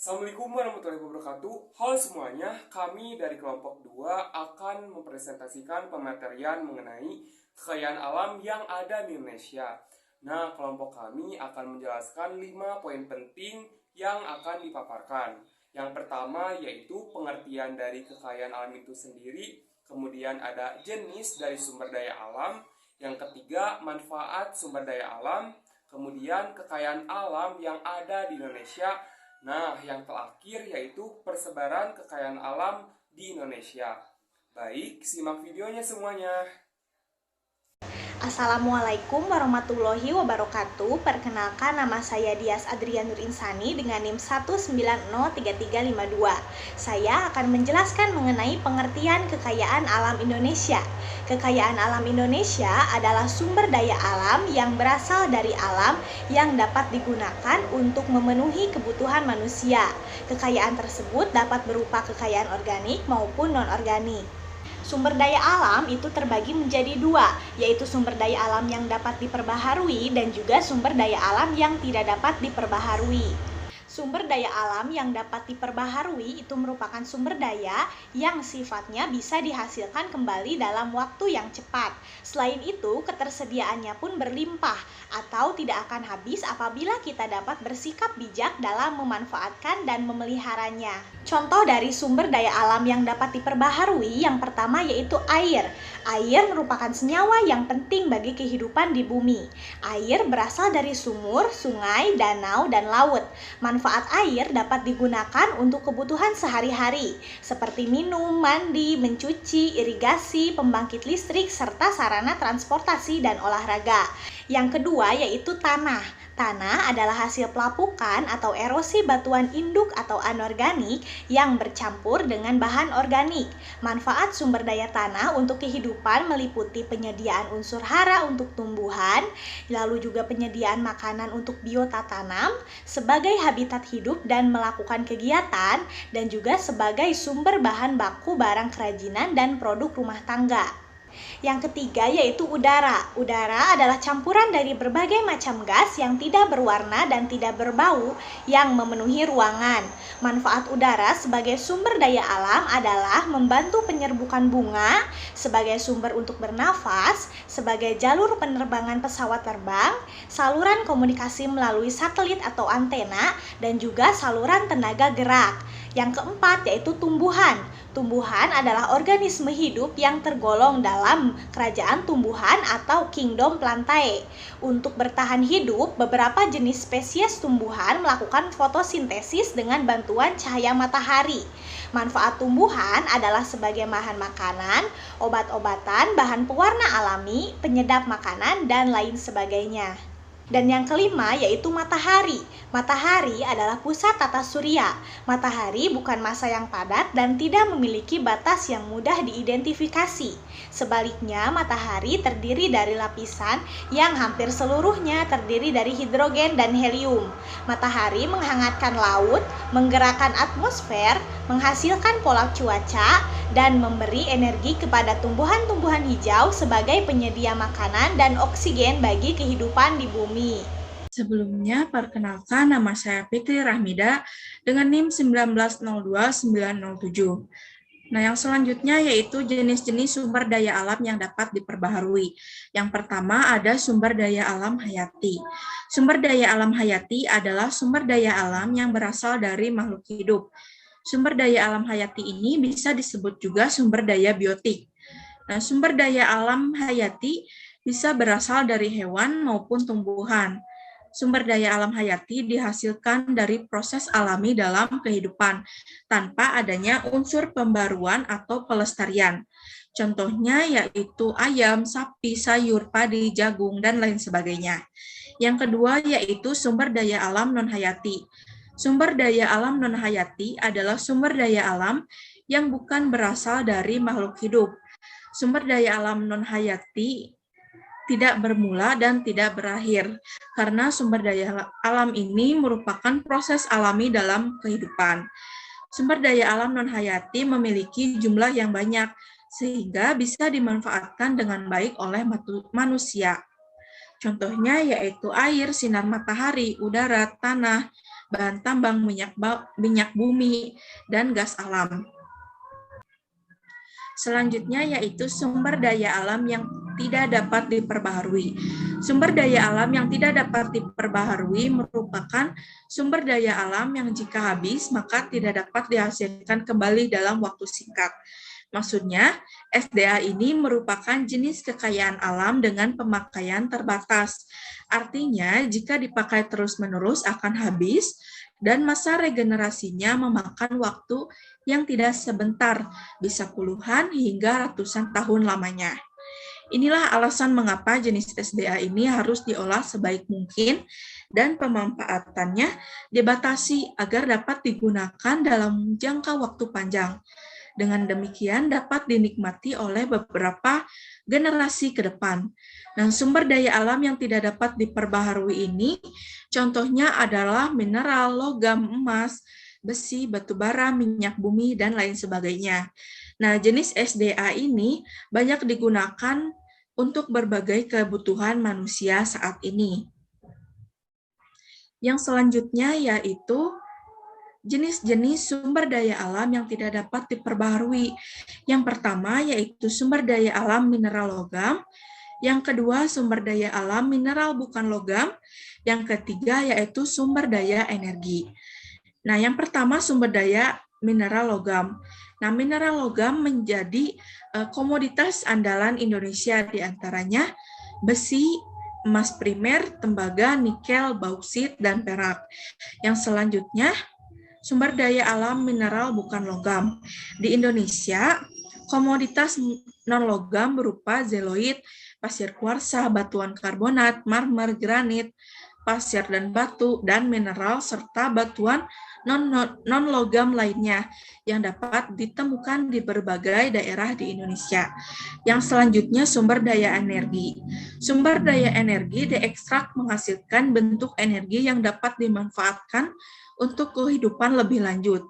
Assalamualaikum warahmatullahi wabarakatuh. Halo semuanya, kami dari kelompok 2 akan mempresentasikan pematerian mengenai kekayaan alam yang ada di Indonesia. Nah, kelompok kami akan menjelaskan 5 poin penting yang akan dipaparkan. Yang pertama yaitu pengertian dari kekayaan alam itu sendiri, kemudian ada jenis dari sumber daya alam, yang ketiga manfaat sumber daya alam, kemudian kekayaan alam yang ada di Indonesia. Nah, yang terakhir yaitu persebaran kekayaan alam di Indonesia. Baik, simak videonya semuanya. Assalamualaikum warahmatullahi wabarakatuh. Perkenalkan, nama saya Dias Adrian Nur Insani dengan NIM 1903352. Saya akan menjelaskan mengenai pengertian kekayaan alam Indonesia. Kekayaan alam Indonesia adalah sumber daya alam yang berasal dari alam yang dapat digunakan untuk memenuhi kebutuhan manusia. Kekayaan tersebut dapat berupa kekayaan organik maupun non-organik. Sumber daya alam itu terbagi menjadi dua, yaitu sumber daya alam yang dapat diperbaharui dan juga sumber daya alam yang tidak dapat diperbaharui. Sumber daya alam yang dapat diperbaharui itu merupakan sumber daya yang sifatnya bisa dihasilkan kembali dalam waktu yang cepat. Selain itu, ketersediaannya pun berlimpah atau tidak akan habis apabila kita dapat bersikap bijak dalam memanfaatkan dan memeliharanya. Contoh dari sumber daya alam yang dapat diperbaharui yang pertama yaitu air. Air merupakan senyawa yang penting bagi kehidupan di bumi. Air berasal dari sumur, sungai, danau, dan laut. Manfaat air dapat digunakan untuk kebutuhan sehari-hari, seperti minum, mandi, mencuci, irigasi, pembangkit listrik, serta sarana transportasi dan olahraga. Yang kedua yaitu tanah. Tanah adalah hasil pelapukan atau erosi batuan induk atau anorganik yang bercampur dengan bahan organik. Manfaat sumber daya tanah untuk kehidupan meliputi penyediaan unsur hara untuk tumbuhan, lalu juga penyediaan makanan untuk biota tanam, sebagai habitat hidup dan melakukan kegiatan, dan juga sebagai sumber bahan baku barang kerajinan dan produk rumah tangga. Yang ketiga yaitu udara. Udara adalah campuran dari berbagai macam gas yang tidak berwarna dan tidak berbau yang memenuhi ruangan. Manfaat udara sebagai sumber daya alam adalah membantu penyerbukan bunga, sebagai sumber untuk bernafas, sebagai jalur penerbangan pesawat terbang, saluran komunikasi melalui satelit atau antena, dan juga saluran tenaga gerak. Yang keempat yaitu tumbuhan. Tumbuhan adalah organisme hidup yang tergolong dalam kerajaan tumbuhan atau kingdom plantae. Untuk bertahan hidup, beberapa jenis spesies tumbuhan melakukan fotosintesis dengan bantuan cahaya matahari. Manfaat tumbuhan adalah sebagai bahan makanan, obat-obatan, bahan pewarna alami, penyedap makanan, dan lain sebagainya. Dan yang kelima yaitu matahari. Matahari adalah pusat tata surya. Matahari bukan massa yang padat dan tidak memiliki batas yang mudah diidentifikasi. Sebaliknya, matahari terdiri dari lapisan yang hampir seluruhnya terdiri dari hidrogen dan helium. Matahari menghangatkan laut, menggerakkan atmosfer, menghasilkan pola cuaca, dan memberi energi kepada tumbuhan-tumbuhan hijau sebagai penyedia makanan dan oksigen bagi kehidupan di bumi. Sebelumnya, perkenalkan nama saya Fitri Rahmida dengan NIM 1902907. Nah, yang selanjutnya yaitu jenis-jenis sumber daya alam yang dapat diperbaharui. Yang pertama ada sumber daya alam hayati. Sumber daya alam hayati adalah sumber daya alam yang berasal dari makhluk hidup. Sumber daya alam hayati ini bisa disebut juga sumber daya biotik. Nah, sumber daya alam hayati bisa berasal dari hewan maupun tumbuhan. Sumber daya alam hayati dihasilkan dari proses alami dalam kehidupan, tanpa adanya unsur pembaruan atau pelestarian. Contohnya yaitu ayam, sapi, sayur, padi, jagung, dan lain sebagainya. Yang kedua yaitu sumber daya alam non-hayati. Sumber daya alam non-hayati adalah sumber daya alam yang bukan berasal dari makhluk hidup. Sumber daya alam non-hayati tidak bermula dan tidak berakhir, karena sumber daya alam ini merupakan proses alami dalam kehidupan. Sumber daya alam non-hayati memiliki jumlah yang banyak, sehingga bisa dimanfaatkan dengan baik oleh manusia. Contohnya yaitu air, sinar matahari, udara, tanah, bahan tambang, minyak bumi, dan gas alam. Selanjutnya yaitu sumber daya alam yang tidak dapat diperbaharui. Sumber daya alam yang tidak dapat diperbaharui merupakan sumber daya alam yang jika habis maka tidak dapat dihasilkan kembali dalam waktu singkat. Maksudnya, SDA ini merupakan jenis kekayaan alam dengan pemakaian terbatas. Artinya, jika dipakai terus-menerus akan habis dan masa regenerasinya memakan waktu yang tidak sebentar, bisa puluhan hingga ratusan tahun lamanya. Inilah alasan mengapa jenis SDA ini harus diolah sebaik mungkin dan pemanfaatannya dibatasi agar dapat digunakan dalam jangka waktu panjang. Dengan demikian dapat dinikmati oleh beberapa generasi ke depan. Nah, sumber daya alam yang tidak dapat diperbaharui ini contohnya adalah mineral, logam, emas, besi, batu bara, minyak bumi, dan lain sebagainya. Nah, jenis SDA ini banyak digunakan untuk berbagai kebutuhan manusia saat ini. Yang selanjutnya yaitu jenis-jenis sumber daya alam yang tidak dapat diperbaharui. Yang pertama yaitu sumber daya alam mineral logam, yang kedua sumber daya alam mineral bukan logam, yang ketiga yaitu sumber daya energi. Nah, yang pertama sumber daya mineral logam. Nah, mineral logam menjadi komoditas andalan Indonesia, diantaranya besi, emas primer, tembaga, nikel, bauksit, dan perak. Yang selanjutnya, sumber daya alam mineral bukan logam. Di Indonesia, komoditas non-logam berupa zeolit, pasir kuarsa, batuan karbonat, marmer, granit, pasir dan batu, dan mineral, serta batuan non-logam lainnya yang dapat ditemukan di berbagai daerah di Indonesia. Yang selanjutnya sumber daya energi. Sumber daya energi diekstrak menghasilkan bentuk energi yang dapat dimanfaatkan untuk kehidupan lebih lanjut.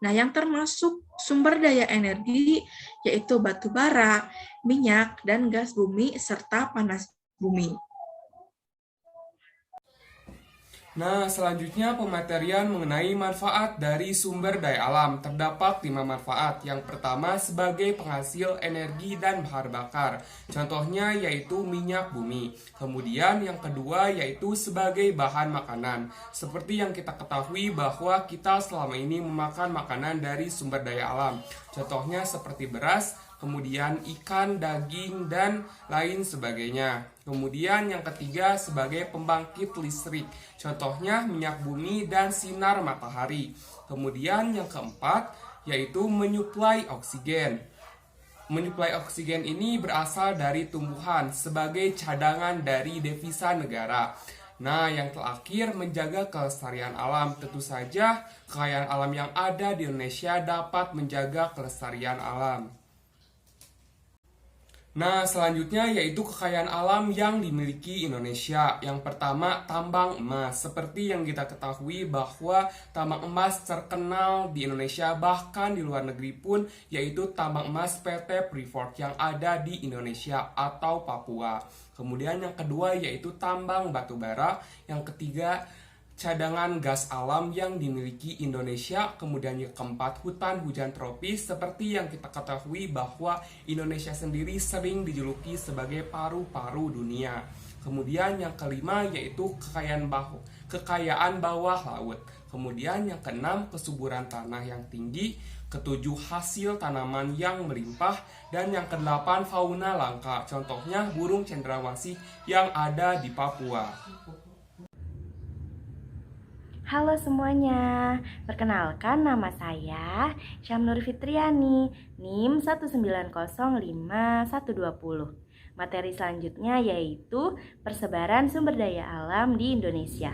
Nah, yang termasuk sumber daya energi yaitu batu bara, minyak, dan gas bumi, serta panas bumi. Nah, selanjutnya pematerian mengenai manfaat dari sumber daya alam. Terdapat 5 manfaat. Yang pertama sebagai penghasil energi dan bahan bakar. Contohnya yaitu minyak bumi. Kemudian yang kedua yaitu sebagai bahan makanan. Seperti yang kita ketahui bahwa kita selama ini memakan makanan dari sumber daya alam. Contohnya seperti beras, kemudian ikan, daging, dan lain sebagainya. Kemudian yang ketiga sebagai pembangkit listrik, contohnya minyak bumi dan sinar matahari. Kemudian yang keempat yaitu menyuplai oksigen. Menyuplai oksigen ini berasal dari tumbuhan sebagai cadangan dari devisa negara. Nah, yang terakhir menjaga kelestarian alam. Tentu saja kekayaan alam yang ada di Indonesia dapat menjaga kelestarian alam. Nah, selanjutnya yaitu kekayaan alam yang dimiliki Indonesia. Yang pertama, tambang emas. Seperti yang kita ketahui bahwa tambang emas terkenal di Indonesia, bahkan di luar negeri pun, yaitu tambang emas PT Freeport yang ada di Indonesia atau Papua. Kemudian yang kedua yaitu tambang batu bara. Yang ketiga, cadangan gas alam yang dimiliki Indonesia. Kemudian yang keempat, hutan hujan tropis. Seperti yang kita ketahui bahwa Indonesia sendiri sering dijuluki sebagai paru-paru dunia. Kemudian yang kelima yaitu kekayaan bawah laut. Kemudian yang keenam, kesuburan tanah yang tinggi. Ketujuh, hasil tanaman yang melimpah. Dan yang kedelapan, fauna langka. Contohnya burung cendrawasih yang ada di Papua. Halo semuanya, perkenalkan nama saya Syamnur Fitriani, NIM 1905120. Materi selanjutnya yaitu persebaran sumber daya alam di Indonesia.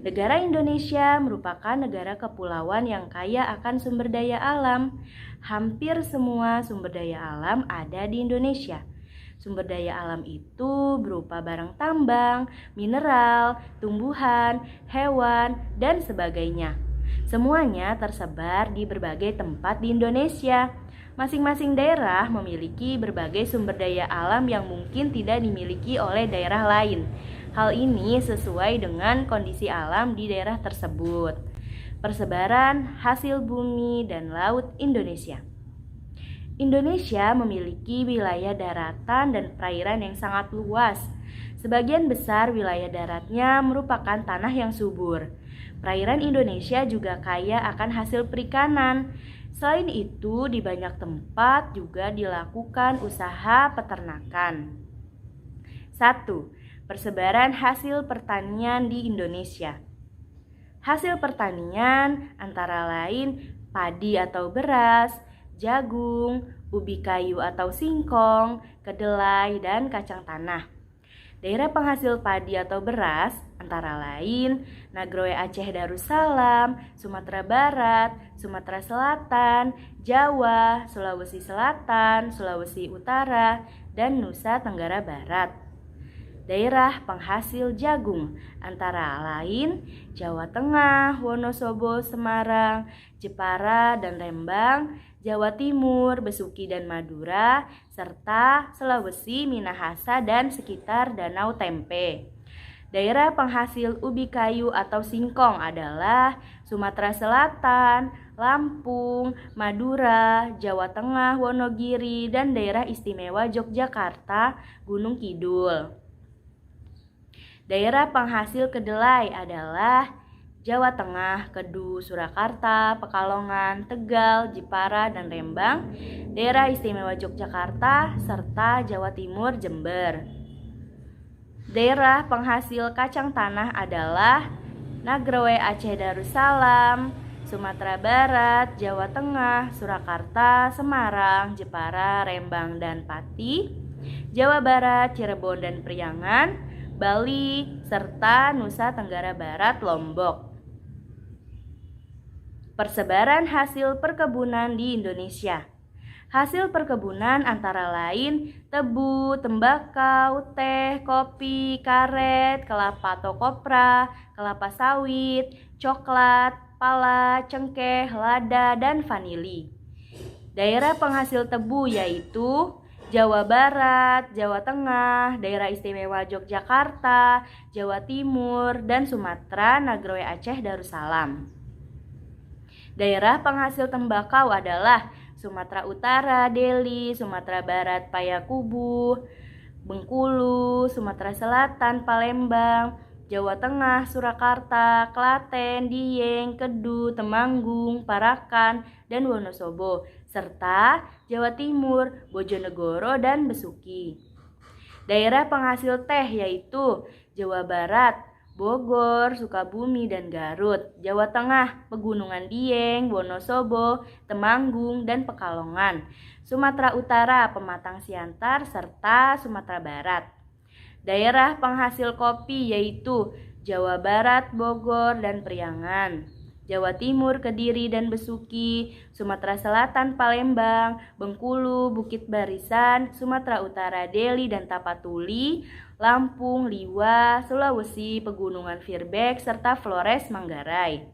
Negara Indonesia merupakan negara kepulauan yang kaya akan sumber daya alam. Hampir semua sumber daya alam ada di Indonesia. Sumber daya alam itu berupa barang tambang, mineral, tumbuhan, hewan, dan sebagainya. Semuanya tersebar di berbagai tempat di Indonesia. Masing-masing daerah memiliki berbagai sumber daya alam yang mungkin tidak dimiliki oleh daerah lain. Hal ini sesuai dengan kondisi alam di daerah tersebut. Persebaran hasil bumi dan laut Indonesia. Indonesia memiliki wilayah daratan dan perairan yang sangat luas. Sebagian besar wilayah daratnya merupakan tanah yang subur. Perairan Indonesia juga kaya akan hasil perikanan. Selain itu, di banyak tempat juga dilakukan usaha peternakan. 1. Persebaran hasil pertanian di Indonesia. Hasil pertanian antara lain padi atau beras, jagung, ubi kayu atau singkong, kedelai, dan kacang tanah. Daerah penghasil padi atau beras antara lain Nagroi Aceh Darussalam, Sumatera Barat, Sumatera Selatan, Jawa, Sulawesi Selatan, Sulawesi Utara, dan Nusa Tenggara Barat. Daerah penghasil jagung antara lain Jawa Tengah, Wonosobo, Semarang, Jepara, dan Rembang, Jawa Timur, Besuki dan Madura, serta Sulawesi, Minahasa, dan sekitar Danau Tempe. Daerah penghasil ubi kayu atau singkong adalah Sumatera Selatan, Lampung, Madura, Jawa Tengah, Wonogiri, dan daerah istimewa Yogyakarta, Gunung Kidul. Daerah penghasil kedelai adalah Jawa Tengah, Kedu, Surakarta, Pekalongan, Tegal, Jepara, dan Rembang, daerah istimewa Yogyakarta, serta Jawa Timur, Jember. Daerah penghasil kacang tanah adalah Nagroi Aceh Darussalam, Sumatera Barat, Jawa Tengah, Surakarta, Semarang, Jepara, Rembang, dan Pati, Jawa Barat, Cirebon, dan Priangan, Bali, serta Nusa Tenggara Barat, Lombok. Persebaran hasil perkebunan di Indonesia. Hasil perkebunan antara lain tebu, tembakau, teh, kopi, karet, kelapa atau kopra, kelapa sawit, coklat, pala, cengkeh, lada, dan vanili. Daerah penghasil tebu yaitu Jawa Barat, Jawa Tengah, daerah istimewa Yogyakarta, Jawa Timur, dan Sumatera Nagroi Aceh Darussalam. Daerah penghasil tembakau adalah Sumatera Utara, Deli, Sumatera Barat, Payakumbuh, Bengkulu, Sumatera Selatan, Palembang, Jawa Tengah, Surakarta, Klaten, Dieng, Kedu, Temanggung, Parakan, dan Wonosobo, serta Jawa Timur, Bojonegoro, dan Besuki. Daerah penghasil teh yaitu Jawa Barat, Bogor, Sukabumi, dan Garut. Jawa Tengah, Pegunungan Dieng, Wonosobo, Temanggung, dan Pekalongan. Sumatera Utara, Pematang Siantar, serta Sumatera Barat. Daerah penghasil kopi yaitu Jawa Barat, Bogor, dan Priangan. Jawa Timur, Kediri, dan Besuki. Sumatera Selatan, Palembang, Bengkulu, Bukit Barisan. Sumatera Utara, Deli dan Tapatuli. Lampung, Liwa, Sulawesi, Pegunungan Virbek, serta Flores, Manggarai.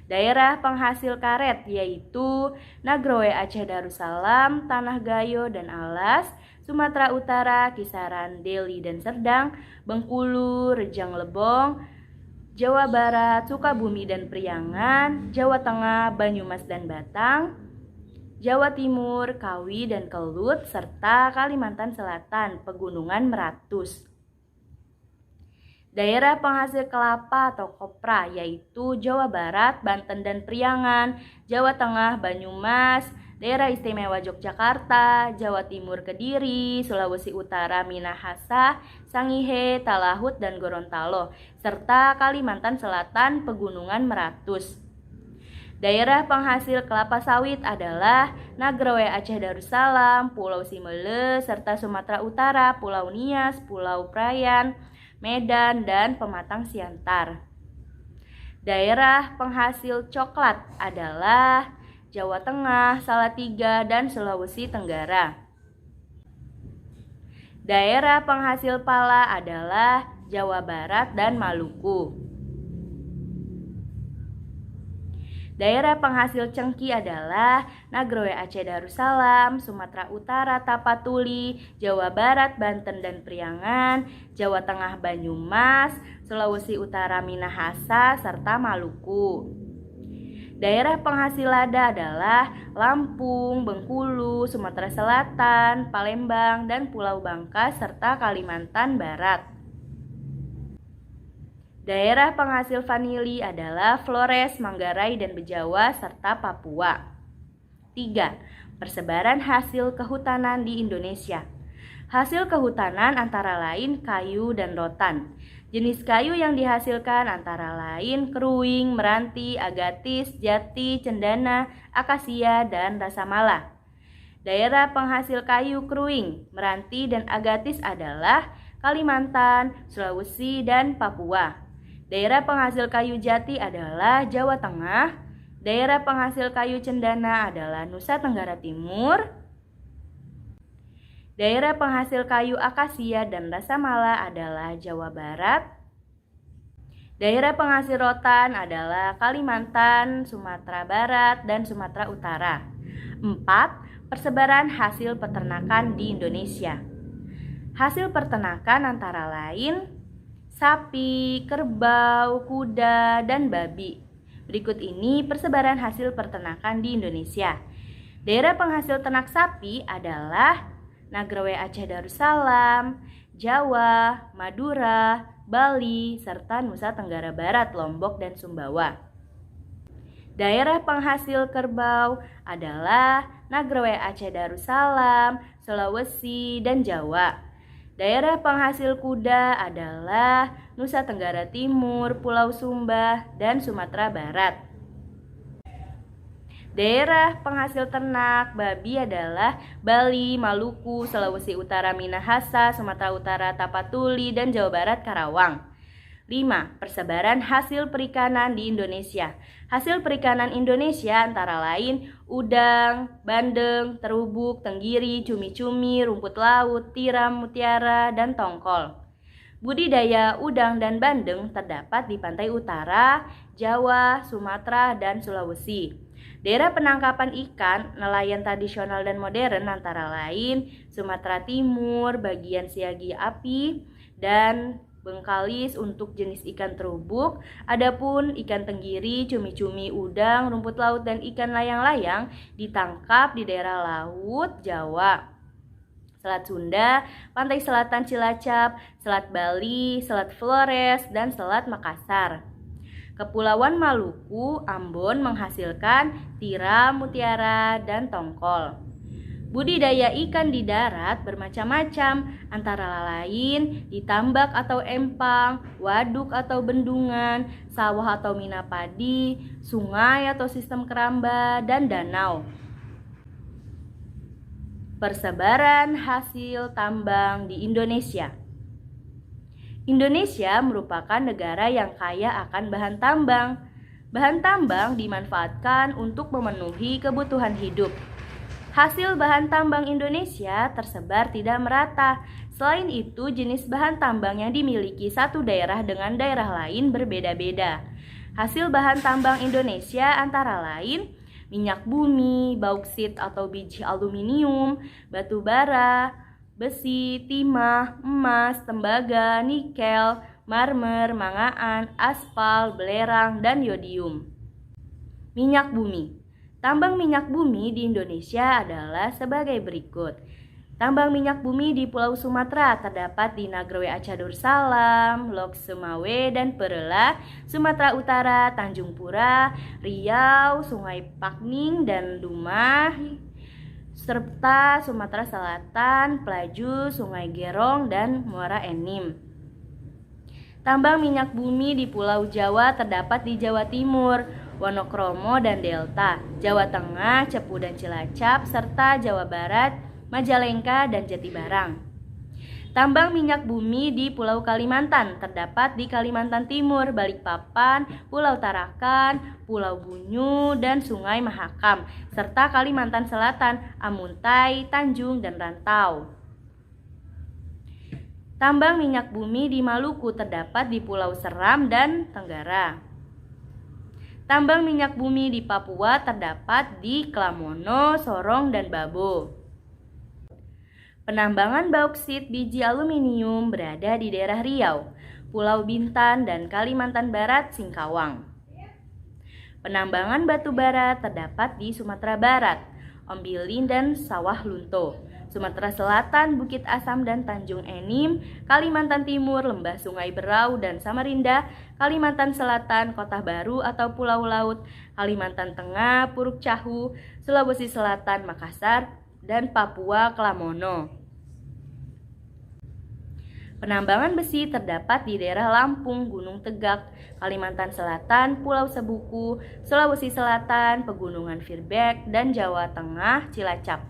Daerah penghasil karet yaitu Nagroi Aceh Darussalam, Tanah Gayo, dan Alas. Sumatera Utara, Kisaran, Deli, dan Serdang. Bengkulu, Rejang Lebong. Jawa Barat, Sukabumi, dan Priangan. Jawa Tengah, Banyumas, dan Batang. Jawa Timur, Kawi, dan Kelut, serta Kalimantan Selatan, Pegunungan Meratus. Daerah penghasil kelapa atau kopra yaitu Jawa Barat, Banten, dan Priangan. Jawa Tengah, Banyumas. Daerah istimewa Yogyakarta, Jawa Timur, Kediri, Sulawesi Utara, Minahasa, Sangihe, Talahut, dan Gorontalo, serta Kalimantan Selatan, Pegunungan Meratus. Daerah penghasil kelapa sawit adalah Nagroi Aceh Darussalam, Pulau Simele, serta Sumatera Utara, Pulau Nias, Pulau Prayan, Medan, dan Pematang Siantar. Daerah penghasil coklat adalah Jawa Tengah, Salatiga, dan Sulawesi Tenggara. Daerah penghasil pala adalah Jawa Barat dan Maluku. Daerah penghasil cengki adalah Nagroi Aceh Darussalam, Sumatera Utara, Tapatuli, Jawa Barat, Banten, dan Priangan, Jawa Tengah, Banyumas, Sulawesi Utara, Minahasa, serta Maluku. Daerah penghasil lada adalah Lampung, Bengkulu, Sumatera Selatan, Palembang, dan Pulau Bangka, serta Kalimantan Barat. Daerah penghasil vanili adalah Flores, Manggarai, dan Bejawa, serta Papua. 3. Persebaran hasil kehutanan di Indonesia. Hasil kehutanan antara lain kayu dan rotan. Jenis kayu yang dihasilkan antara lain keruing, meranti, agatis, jati, cendana, akasia, dan rasamala. Daerah penghasil kayu keruing, meranti, dan agatis adalah Kalimantan, Sulawesi, dan Papua. Daerah penghasil kayu jati adalah Jawa Tengah. Daerah penghasil kayu cendana adalah Nusa Tenggara Timur. Daerah penghasil kayu akasia dan rasamala adalah Jawa Barat. Daerah penghasil rotan adalah Kalimantan, Sumatera Barat, dan Sumatera Utara. 4. Persebaran hasil peternakan di Indonesia. Hasil peternakan antara lain sapi, kerbau, kuda, dan babi. Berikut ini persebaran hasil peternakan di Indonesia. Daerah penghasil ternak sapi adalah Nagrawe Aceh Darussalam, Jawa, Madura, Bali, serta Nusa Tenggara Barat, Lombok, dan Sumbawa. Daerah penghasil kerbau adalah Nagrawe Aceh Darussalam, Sulawesi, dan Jawa. Daerah penghasil kuda adalah Nusa Tenggara Timur, Pulau Sumba, dan Sumatera Barat. Daerah penghasil ternak babi adalah Bali, Maluku, Sulawesi Utara, Minahasa, Sumatera Utara, Tapatuli, dan Jawa Barat, Karawang. 5. Persebaran hasil perikanan di Indonesia. Hasil perikanan Indonesia antara lain udang, bandeng, terubuk, tenggiri, cumi-cumi, rumput laut, tiram, mutiara, dan tongkol. Budidaya udang dan bandeng terdapat di pantai utara, Jawa, Sumatera, dan Sulawesi. Daerah penangkapan ikan nelayan tradisional dan modern antara lain Sumatera Timur, bagian Siagi Api, dan Bengkalis untuk jenis ikan terubuk. Adapun ikan tenggiri, cumi-cumi, udang, rumput laut, dan ikan layang-layang ditangkap di daerah laut Jawa, Selat Sunda, Pantai Selatan Cilacap, Selat Bali, Selat Flores, dan Selat Makassar. Kepulauan Maluku, Ambon menghasilkan tiram, mutiara, dan tongkol. Budidaya ikan di darat bermacam-macam, antara lain di tambak atau empang, waduk atau bendungan, sawah atau mina padi, sungai atau sistem keramba, dan danau. Persebaran hasil tambang di Indonesia. Indonesia merupakan negara yang kaya akan bahan tambang. Bahan tambang dimanfaatkan untuk memenuhi kebutuhan hidup. Hasil bahan tambang Indonesia tersebar tidak merata. Selain itu, jenis bahan tambang yang dimiliki satu daerah dengan daerah lain berbeda-beda. Hasil bahan tambang Indonesia antara lain minyak bumi, bauksit atau biji aluminium, batu bara, besi, timah, emas, tembaga, nikel, marmer, mangaan, aspal, belerang, dan yodium. Minyak bumi. Tambang minyak bumi di Indonesia adalah sebagai berikut. Tambang minyak bumi di Pulau Sumatera terdapat di Nagrawe Aceh Darussalam, Lok Sumawe, dan Perela, Sumatera Utara, Tanjung Pura, Riau, Sungai Pakning, dan Dumah, serta Sumatera Selatan, Pelaju, Sungai Gerong, dan Muara Enim. Tambang minyak bumi di Pulau Jawa terdapat di Jawa Timur, Wonokromo dan Delta, Jawa Tengah, Cepu dan Cilacap, serta Jawa Barat, Majalengka, dan Jatibarang. Tambang minyak bumi di Pulau Kalimantan terdapat di Kalimantan Timur, Balikpapan, Pulau Tarakan, Pulau Bunyu, dan Sungai Mahakam, serta Kalimantan Selatan, Amuntai, Tanjung, dan Rantau. Tambang minyak bumi di Maluku terdapat di Pulau Seram dan Tenggara. Tambang minyak bumi di Papua terdapat di Klamono, Sorong, dan Babo. Penambangan bauksit biji aluminium berada di daerah Riau, Pulau Bintan, dan Kalimantan Barat, Singkawang. Penambangan batu bara terdapat di Sumatera Barat, Ombilin dan Sawah Lunto. Sumatera Selatan, Bukit Asam dan Tanjung Enim, Kalimantan Timur, Lembah Sungai Berau dan Samarinda, Kalimantan Selatan, Kota Baru atau Pulau Laut, Kalimantan Tengah, Puruk Cahu, Sulawesi Selatan, Makassar, dan Papua Klamono. Penambangan besi terdapat di daerah Lampung, Gunung Tegak, Kalimantan Selatan, Pulau Sebuku, Sulawesi Selatan, Pegunungan Firbek, dan Jawa Tengah, Cilacap.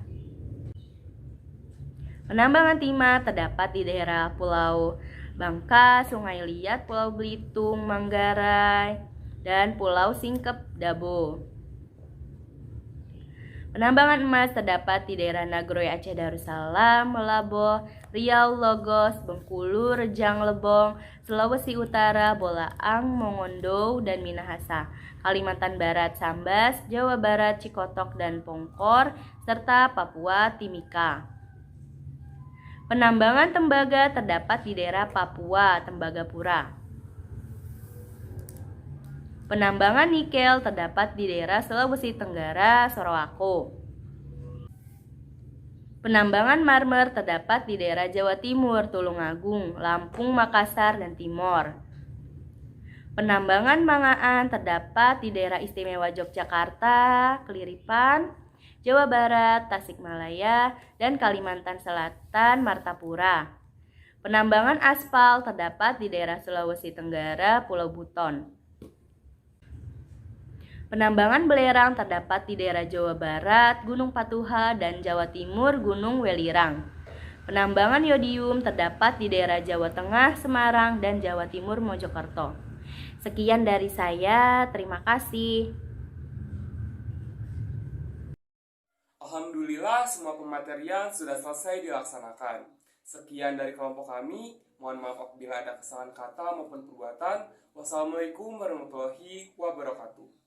Penambangan timah terdapat di daerah Pulau Bangka, Sungai Liat, Pulau Belitung, Manggarai, dan Pulau Singkep, Dabo. Penambangan emas terdapat di daerah Nagroi, Aceh Darussalam, Melaboh, Riau, Logos, Bengkulu, Rejang Lebong, Sulawesi Utara, Bolaang, Mongondo, dan Minahasa, Kalimantan Barat, Sambas, Jawa Barat, Cikotok, dan Pongkor, serta Papua Timika. Penambangan tembaga terdapat di daerah Papua, Tembagapura. Penambangan nikel terdapat di daerah Sulawesi Tenggara, Sorowako. Penambangan marmer terdapat di daerah Jawa Timur, Tulungagung, Lampung, Makassar, dan Timor. Penambangan mangaan terdapat di daerah istimewa Yogyakarta, Keliripan, Jawa Barat, Tasikmalaya, dan Kalimantan Selatan, Martapura. Penambangan aspal terdapat di daerah Sulawesi Tenggara, Pulau Buton. Penambangan belerang terdapat di daerah Jawa Barat, Gunung Patuha, dan Jawa Timur, Gunung Welirang. Penambangan yodium terdapat di daerah Jawa Tengah, Semarang, dan Jawa Timur, Mojokerto. Sekian dari saya, terima kasih. Alhamdulillah, semua pematerian sudah selesai dilaksanakan. Sekian dari kelompok kami. Mohon maaf apabila ada kesalahan kata maupun perbuatan. Wassalamualaikum warahmatullahi wabarakatuh.